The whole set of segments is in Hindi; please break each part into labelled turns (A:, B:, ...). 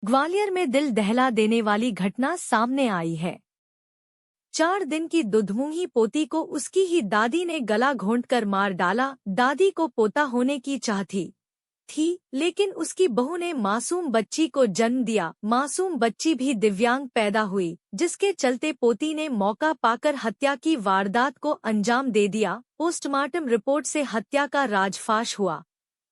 A: ग्वालियर में दिल दहला देने वाली घटना सामने आई है। 4 दिन की दुधमुही पोती को उसकी ही दादी ने गला घोंटकर मार डाला। दादी को पोता होने की चाह थी, लेकिन उसकी बहू ने मासूम बच्ची को जन्म दिया। मासूम बच्ची भी दिव्यांग पैदा हुई, जिसके चलते पोती ने मौका पाकर हत्या की वारदात को अंजाम दे दिया। पोस्टमार्टम रिपोर्ट से हत्या का राजफाश हुआ।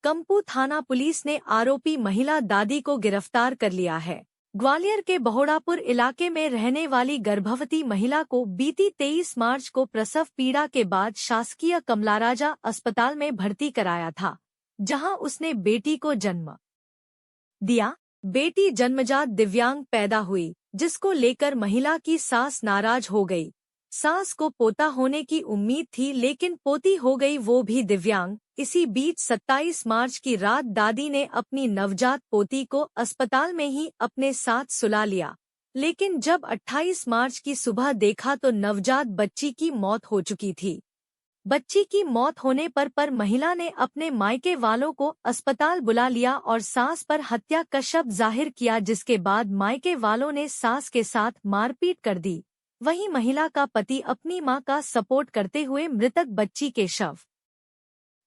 A: कंपू थाना पुलिस ने आरोपी महिला दादी को गिरफ्तार कर लिया है। ग्वालियर के बहोड़ापुर इलाके में रहने वाली गर्भवती महिला को बीती 23 मार्च को प्रसव पीड़ा के बाद शासकीय कमलाराजा अस्पताल में भर्ती कराया था, जहां उसने बेटी को जन्म दिया। बेटी जन्मजात दिव्यांग पैदा हुई, जिसको लेकर महिला की सास नाराज हो गई। सास को पोता होने की उम्मीद थी, लेकिन पोती हो गई, वो भी दिव्यांग। इसी बीच 27 मार्च की रात दादी ने अपनी नवजात पोती को अस्पताल में ही अपने साथ सुला लिया, लेकिन जब 28 मार्च की सुबह देखा तो नवजात बच्ची की मौत हो चुकी थी। बच्ची की मौत होने पर महिला ने अपने मायके वालों को अस्पताल बुला लिया और सास पर हत्या का शक जाहिर किया, जिसके बाद मायके वालों ने सास के साथ मारपीट कर दी। वहीं महिला का पति अपनी मां का सपोर्ट करते हुए मृतक बच्ची के शव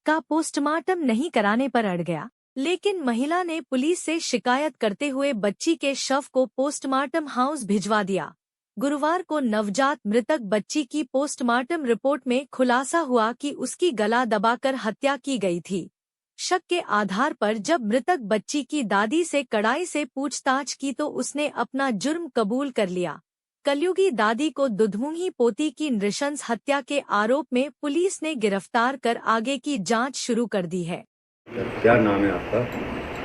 A: का पोस्टमार्टम नहीं कराने पर अड़ गया, लेकिन महिला ने पुलिस से शिकायत करते हुए बच्ची के शव को पोस्टमार्टम हाउस भिजवा दिया। गुरुवार को नवजात मृतक बच्ची की पोस्टमार्टम रिपोर्ट में खुलासा हुआ कि उसकी गला दबाकर हत्या की गई थी। शक के आधार पर जब मृतक बच्ची की दादी से कड़ाई से पूछताछ की तो उसने अपना जुर्म कबूल कर लिया। कलयुगी दादी को दुधमुही पोती की नृशंस हत्या के आरोप में पुलिस ने गिरफ्तार कर आगे की जांच शुरू कर दी है।
B: क्या नाम है आपका?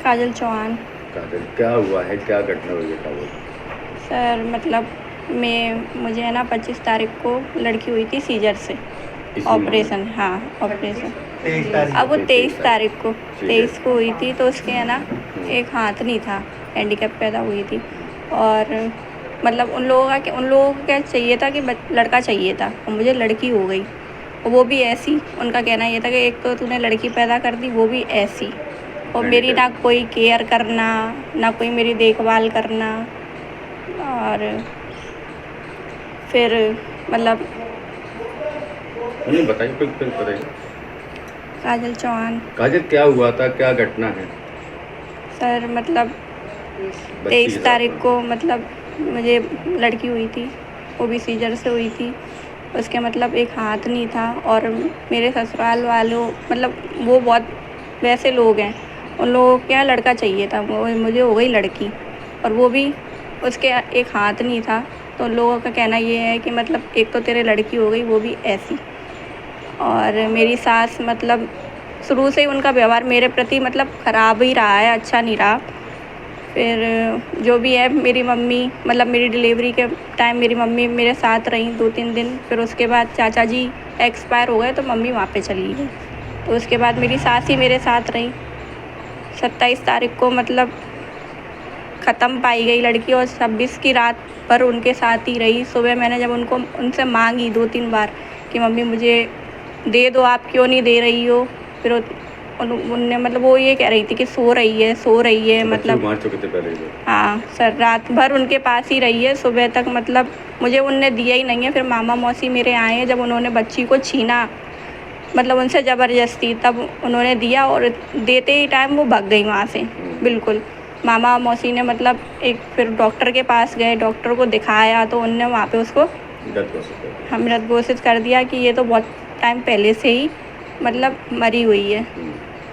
C: काजल चौहान।
B: काजल, क्या हुआ है, क्या घटना हुई है? वो
C: सर मतलब मुझे है ना 25 तारीख को लड़की हुई थी सीजर से, ऑपरेशन। हाँ ऑपरेशन। अब वो 23 तारीख को 23 को हुई थी, तो उसके है ना एक हाथ नहीं था, हैंडीकैप पैदा हुई थी। और मतलब उन लोगों को क्या चाहिए था कि लड़का चाहिए था, और मुझे लड़की हो गई, और वो भी ऐसी। उनका कहना ये था कि एक तो तूने लड़की पैदा कर दी, वो भी ऐसी, और मेरी ना कोई केयर करना, ना कोई मेरी देखभाल करना। और फिर मतलब
B: बताइए।
C: काजल चौहान।
B: काजल, क्या हुआ था, क्या घटना है?
C: सर मतलब 23 तारीख को मतलब मुझे लड़की हुई थी, वो भी सीजर से हुई थी। उसके मतलब एक हाथ नहीं था, और मेरे ससुराल वालों मतलब वो बहुत वैसे लोग हैं, उन लोगों को क्या लड़का चाहिए था, वो मुझे हो गई लड़की, और वो भी उसके एक हाथ नहीं था। तो उन लोगों का कहना ये है कि मतलब एक तो तेरे लड़की हो गई, वो भी ऐसी। और मेरी सास मतलब शुरू से ही उनका व्यवहार मेरे प्रति मतलब ख़राब ही रहा है, अच्छा नहीं रहा। फिर जो भी है, मेरी मम्मी मतलब मेरी डिलीवरी के टाइम मेरी मम्मी मेरे साथ रही 2-3 दिन। फिर उसके बाद चाचा जी एक्सपायर हो गए, तो मम्मी वहाँ पे चली गई। तो उसके बाद मेरी सास ही मेरे साथ रही। 27 तारीख को मतलब ख़त्म पाई गई लड़की, और 26 की रात पर उनके साथ ही रही। सुबह मैंने जब उनसे मांगी 2-3 बार कि मम्मी मुझे दे दो, आप क्यों नहीं दे रही हो। फिर उनने मतलब वो ये कह रही थी कि सो रही है मतलब
B: मार चुके थे पहले।
C: हाँ सर, रात भर उनके पास ही रही है, सुबह तक मतलब मुझे उनने दिया ही नहीं है। फिर मामा मौसी मेरे आए हैं, जब उन्होंने बच्ची को छीना मतलब उनसे ज़बरदस्ती, तब उन्होंने दिया, और देते ही टाइम वो भाग गई वहाँ से बिल्कुल। मामा मौसी ने मतलब एक फिर डॉक्टर के पास गए, डॉक्टर को दिखाया, तो उनने वहाँ पे उसको मृत घोषित कर दिया कि ये तो बहुत टाइम पहले से ही मतलब मरी हुई है।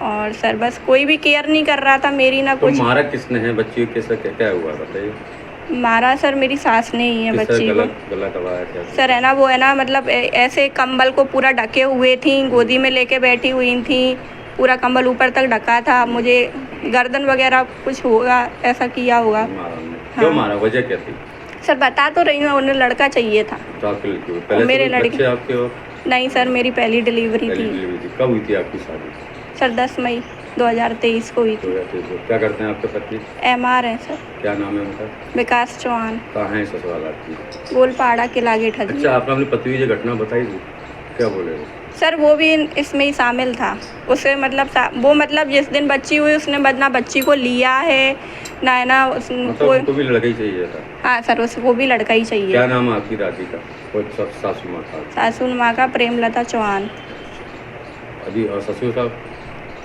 C: और सर बस कोई भी केयर नहीं कर रहा था मेरी, ना कुछ।
B: मारा किसने है बच्ची को? कैसा क्या हुआ बताइए।
C: मारा सर मेरी सास ने ही है बच्ची को।
B: गला दबाया क्या?
C: सर है ना वो है ना मतलब ऐसे कंबल को पूरा ढके हुए थी, गोदी में लेके बैठी हुई थी, पूरा कंबल ऊपर तक ढका था। मुझे गर्दन वगैरह कुछ होगा ऐसा किया होगा।
B: क्यों मारा, वजह क्या थी?
C: सर बता तो रही हूँ, उन्हें लड़का चाहिए था।
B: तो मेरे
C: लड़के
B: आपके हो?
C: नहीं सर, मेरी पहली डिलीवरी थी।
B: कब हुई थी आपकी शादी?
C: सर 10 मई 2023 को हुई थी।
B: क्या करते हैं आपके पति?
C: MR है सर।
B: क्या नाम है उनका?
C: विकास चौहान।
B: कहाँ है ससुराल आपकी?
C: गोलपाड़ा के लागे ठगी।
B: अच्छा, आपने अपने पति की जो घटना बताई थी, क्या बोले वो?
C: सर वो भी इसमें ही शामिल था। उसे मतलब वो मतलब जिस दिन बच्ची हुई उसने ना बच्ची को लिया है, नैना
B: मतलब उनको भी लड़का ही चाहिए था।
C: हाँ सर, उसको भी लड़का ही चाहिए।
B: क्या नाम है आपकी दादी का और सासू माँ का?
C: सासू माँ का प्रेमलता चौहान।
B: अभी और ससुर साहब?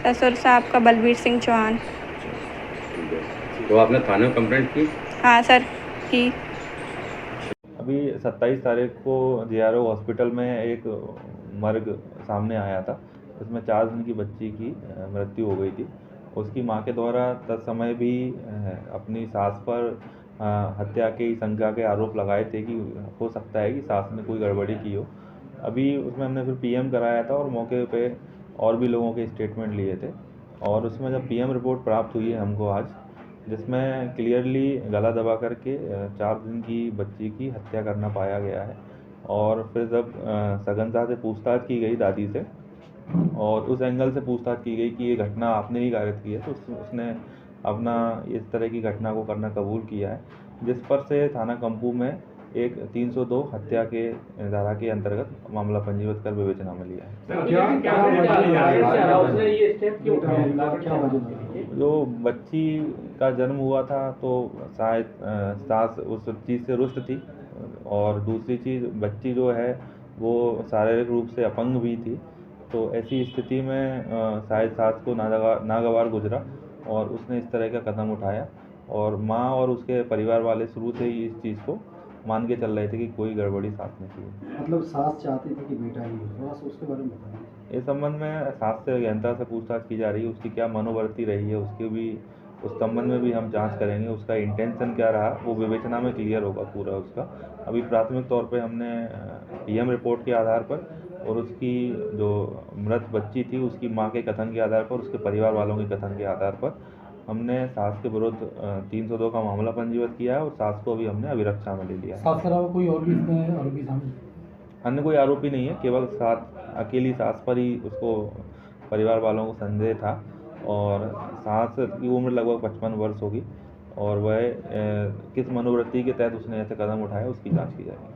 C: ससुर साहब का बलबीर सिंह चौहान।
B: ठीक है, तो आपने थाने में कंप्लेंट की?
C: हाँ सर, की।
D: अभी 27 तारीख को JRO हॉस्पिटल में एक मर्ग सामने आया था। उसमें 4 दिन की बच्ची की मृत्यु हो गई थी। उसकी मां के द्वारा तत्समय भी अपनी सास पर हत्या की शंका के आरोप लगाए थे कि हो सकता है कि सास ने कोई गड़बड़ी की हो। अभी उसमें हमने फिर PM कराया था और मौके पे और भी लोगों के स्टेटमेंट लिए थे, और उसमें जब PM रिपोर्ट प्राप्त हुई है हमको आज, जिसमें क्लियरली गला दबा करके 4 दिन की बच्ची की हत्या करना पाया गया है। और फिर जब सगनसा से पूछताछ की गई दादी से, और उस एंगल से पूछताछ की गई कि ये घटना आपने ही कारित की है, तो उसने अपना इस तरह की घटना को करना कबूल किया है, जिस पर से थाना कंपू में एक 302 हत्या के धारा के अंतर्गत मामला पंजीबद्ध कर विवेचना में लिया है। जो बच्ची का जन्म हुआ था तो शायद सास उस चीज़ से रुष्ट थी, और दूसरी चीज़ बच्ची जो है वो शारीरिक रूप से अपंग भी थी, तो ऐसी स्थिति में शायद सास को नागवार गुजरा और उसने इस तरह का कदम उठाया। और माँ और उसके परिवार वाले शुरू से ही इस चीज़ को मान के चल रहे थे कि कोई गड़बड़ी सास ने की है।
E: मतलब सास चाहती थी कि बेटा ही हो, थोड़ा सा उसके बारे में बताइए।
D: इस संबंध में सास से गहनता से पूछताछ की जा रही है, उसकी क्या मनोवृत्ति रही है, उसके भी उस संबंध में भी हम जांच करेंगे, उसका इंटेंशन क्या रहा वो विवेचना में क्लियर होगा पूरा उसका। अभी प्राथमिक तौर पे हमने PM रिपोर्ट के आधार पर और उसकी जो मृत बच्ची थी उसकी मां के कथन के आधार पर, उसके परिवार वालों के कथन के आधार पर हमने सास के विरुद्ध 302 का मामला पंजीबद्ध किया है, और सास को भी हमने अभिरक्षा में ले लिया है।
E: सास के अलावा कोई और भी इसमें आरोपी शामिल?
D: अन्य कोई आरोपी नहीं है, केवल अकेली सास पर ही उसको परिवार वालों को संदेह था, और सास की उम्र लगभग 55 वर्ष होगी, और वह किस मनोवृत्ति के तहत उसने ऐसे कदम उठाए उसकी जांच की जाएगी।